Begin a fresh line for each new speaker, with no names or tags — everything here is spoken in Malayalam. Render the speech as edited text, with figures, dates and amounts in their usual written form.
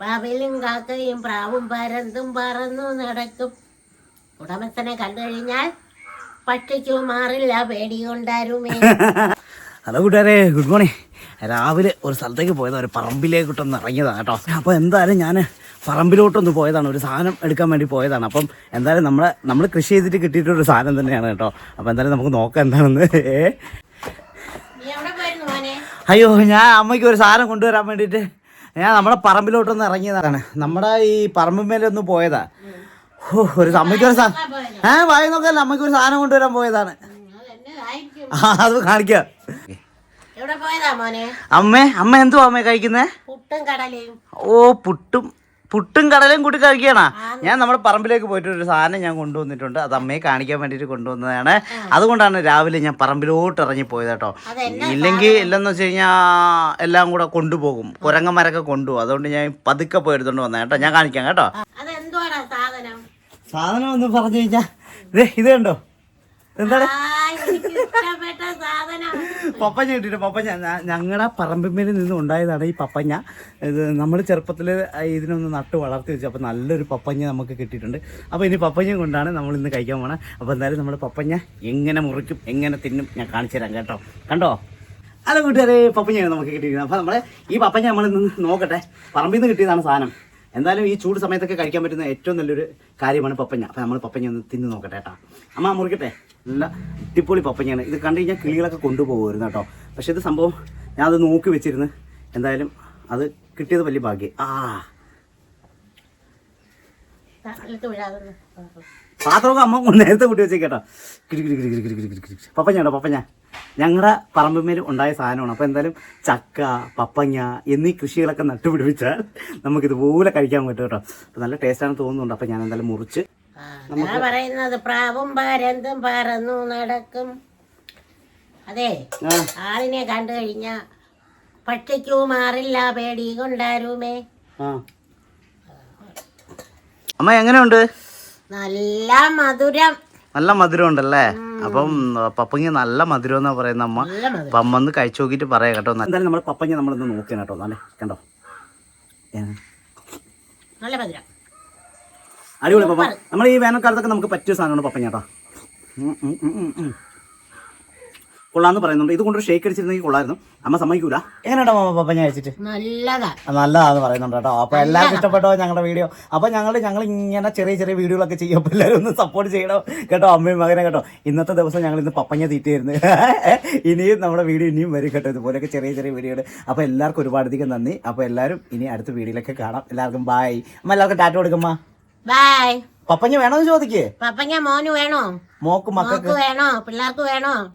പ്രാവിലും കാക്കയും പ്രാവും പരന്തും പറന്നു നടക്കും. ഉടമസ്ഥനെ കണ്ടു കഴിഞ്ഞാൽ പട്ടിക്കു മാറില്ല പേടികൊണ്ടാരുമേ.
ഹലോ കൂട്ടുകാരെ, ഗുഡ് മോർണിംഗ്. രാവിലെ ഒരു സ്ഥലത്തേക്ക് പോയതാണ്, ഒരു പറമ്പിലേക്കിട്ടൊന്ന് ഇറങ്ങിയതാണ് കേട്ടോ. അപ്പോൾ എന്തായാലും ഞാൻ പറമ്പിലോട്ടൊന്ന് പോയതാണ്, ഒരു സാധനം എടുക്കാൻ വേണ്ടി പോയതാണ്. അപ്പം എന്തായാലും നമ്മൾ കൃഷി ചെയ്തിട്ട് കിട്ടിയിട്ടൊരു സാധനം തന്നെയാണ് കേട്ടോ. അപ്പോൾ എന്തായാലും നമുക്ക് നോക്കാം എന്താണെന്ന്. അയ്യോ, ഞാൻ അമ്മയ്ക്ക് ഒരു സാധനം കൊണ്ടുവരാൻ വേണ്ടിയിട്ട് ഞാൻ നമ്മുടെ പറമ്പിലോട്ടൊന്ന് ഇറങ്ങിയതാണ്. നമ്മുടെ ഈ പറമ്പിന്മേലെ ഒന്ന് പോയതാ. ഒരു അമ്മയ്ക്ക് ഒരു സാധനം വായി നോക്കല്ല, അമ്മയ്ക്ക് ഒരു സാധനം കൊണ്ടുവരാൻ പോയതാണ്. അത് കാണിക്കാം. അമ്മ എന്തുവാ അമ്മ കഴിക്കുന്നേ? ഓ, പുട്ടും കടലയും കൂട്ടി കഴിക്കണ. ഞാൻ നമ്മുടെ പറമ്പിലേക്ക് പോയിട്ട് ഒരു സാധനം ഞാൻ കൊണ്ടുവന്നിട്ടുണ്ട്. അത് അമ്മയെ കാണിക്കാൻ വേണ്ടിയിട്ട് കൊണ്ടുവന്നതാണ്. അതുകൊണ്ടാണ് രാവിലെ ഞാൻ പറമ്പിലോട്ട് ഇറങ്ങി പോയത് കേട്ടോ. ഇല്ലെങ്കിൽ ഇല്ലെന്ന് വെച്ച് കഴിഞ്ഞാൽ എല്ലാം കൂടെ കൊണ്ടുപോകും, കുരങ്ങന്മാരൊക്കെ കൊണ്ടുപോകും. അതുകൊണ്ട് ഞാൻ പതുക്കെ പോയി എടുത്തോണ്ട് വന്ന കേട്ടോ. ഞാൻ കാണിക്കാം കേട്ടോ. സാധനം ഒന്ന് പറഞ്ഞു കഴിഞ്ഞാ ഇത് കണ്ടോ, എന്താണ് പപ്പഞ്ഞ കിട്ടിയിട്ട്. പപ്പഞ്ഞ ഞങ്ങളുടെ പറമ്പിന്മേൽ നിന്ന് ഉണ്ടായതാണ് ഈ പപ്പഞ്ഞ. ഇത് നമ്മൾ ചെറുപ്പത്തിൽ ഇതിനൊന്ന് നട്ട് വളർത്തി വെച്ചു. അപ്പോൾ നല്ലൊരു പപ്പഞ്ഞ നമുക്ക് കിട്ടിയിട്ടുണ്ട്. അപ്പോൾ ഇനി പപ്പഞ്ഞ കൊണ്ടാണ് നമ്മൾ ഇന്ന് കഴിക്കാൻ പോണത്. അപ്പോൾ എന്തായാലും നമ്മൾ പപ്പഞ്ഞ എങ്ങനെ മുറിക്കും, എങ്ങനെ തിന്നും ഞാൻ കാണിച്ചു തരാം കേട്ടോ. കണ്ടോ? അല്ല കൂട്ടുകാരെ, പപ്പഞ്ഞയാണ് നമുക്ക് കിട്ടിയിരിക്കുന്നത്. അപ്പോൾ നമ്മൾ ഈ പപ്പഞ്ഞ നമ്മൾ നിന്ന് നോക്കട്ടെ. പറമ്പിൽ നിന്ന് കിട്ടിയതാണ് സാധനം. എന്തായാലും ഈ ചൂട് സമയത്തൊക്കെ കഴിക്കാൻ പറ്റുന്ന ഏറ്റവും നല്ലൊരു കാര്യമാണ് പപ്പഞ്ഞ. അപ്പോൾ നമ്മൾ പപ്പഞ്ഞ ഒന്ന് തിന്ന് നോക്കട്ടെ കേട്ടോ. അമ്മ മുറിക്കട്ടെ. നല്ല അടിപൊളി പപ്പഞ്ഞയാണ്. ഇത് കണ്ടു കഴിഞ്ഞാൽ കിളികളൊക്കെ കൊണ്ടുപോകുമായിരുന്നു കേട്ടോ. പക്ഷേ ഇത് സംഭവം ഞാൻ അത് നോക്കി വെച്ചിരുന്നു. എന്തായാലും അത് കിട്ടിയത് വലിയ ഭാഗ്യം. പാത്രമൊക്കെ അമ്മ നേരത്തെ കൂട്ടി വെച്ചേക്കേട്ടോ. പപ്പഞ്ഞ കേട്ടോ, പപ്പഞ്ഞ ഞങ്ങളുടെ പറമ്പിന്മേൽ ഉണ്ടായ സാധനമാണ്. അപ്പോൾ എന്തായാലും ചക്ക, പപ്പങ്ങ എന്നീ കൃഷികളൊക്കെ നട്ടുപിടിപ്പിച്ചാൽ നമുക്കിതുപോലെ കഴിക്കാൻ പറ്റും കേട്ടോ. അപ്പോൾ നല്ല ടേസ്റ്റാണ് തോന്നുന്നുണ്ട്. അപ്പോൾ ഞാൻ എന്തായാലും മുറിച്ച്
പറയുന്നത് പ്രാവും പരന്തും പറന്നു നടക്കും. അതെ, ആളിനെ കണ്ടു കഴിഞ്ഞ പട്ടിക്കു മാറില്ല പേടി കൊണ്ടാരുമേ.
അമ്മ എങ്ങനെയുണ്ട്?
നല്ല മധുരം.
നല്ല മധുരം ഉണ്ടല്ലേ? അപ്പം പപ്പങ്ങ നല്ല മധുരം എന്നാ പറയുന്ന അമ്മ. അപ്പം അമ്മ ഒന്ന് കഴിച്ചു നോക്കിയിട്ട് പറയാം കേട്ടോ. എന്തായാലും നമ്മൾ പപ്പങ്ങ നമ്മളൊന്ന് നോക്കിയാണ് കേട്ടോ. നല്ല കണ്ടോ,
നല്ല മധുരം,
അടിപൊളി പപ്പ. നമ്മൾ ഈ വേനൽക്കാലത്തൊക്കെ നമുക്ക് പറ്റിയ സാധനമാണ് പപ്പങ്ങ കേട്ടോ. കൊള്ളാന്ന് പറയുന്നുണ്ട്. ഇത് കൊണ്ടൊരു ഷേക്ക് അടിച്ചിരുന്നെങ്കിൽ കൊള്ളായിരുന്നു. അമ്മ സമ്മതിക്കൂല. എങ്ങനെയാണോ പപ്പങ്ങ കഴിച്ചിട്ട്? നല്ലതാന്ന് പറയുന്നുണ്ട് കേട്ടോ. അപ്പോൾ എല്ലാവർക്കും ഇഷ്ടപ്പെട്ടോ ഞങ്ങളുടെ വീഡിയോ? അപ്പോൾ ഞങ്ങൾ ഇങ്ങനെ ചെറിയ ചെറിയ വീഡിയോകളൊക്കെ ചെയ്യും. അപ്പോൾ എല്ലാവരും ഒന്ന് സപ്പോർട്ട് ചെയ്യണം കേട്ടോ, അമ്മയും മകനെ കേട്ടോ. ഇന്നത്തെ ദിവസം ഞങ്ങൾ ഇന്ന് പപ്പങ്ങ തീറ്റയായിരുന്നു. ഇനിയും നമ്മുടെ വീഡിയോ ഇനിയും വരും കേട്ടോ, ഇതുപോലെയൊക്കെ ചെറിയ ചെറിയ വീഡിയോകൾ. അപ്പോൾ എല്ലാവർക്കും ഒരുപാടധികം നന്ദി. അപ്പോൾ എല്ലാവരും ഇനി അടുത്ത വീഡിയോയിലൊക്കെ കാണാം. എല്ലാവർക്കും ബായ്. അമ്മ എല്ലാവർക്കും ടാറ്റ കൊടുക്കമ്മ.
ബായ്.
പപ്പങ്ങ വേണോന്ന് ചോദിക്കേ.
പപ്പങ്ങ മോന് വേണോ?
മോക്ക് മക്കൾക്ക്
വേണോ? പിള്ളേർക്ക് വേണോ?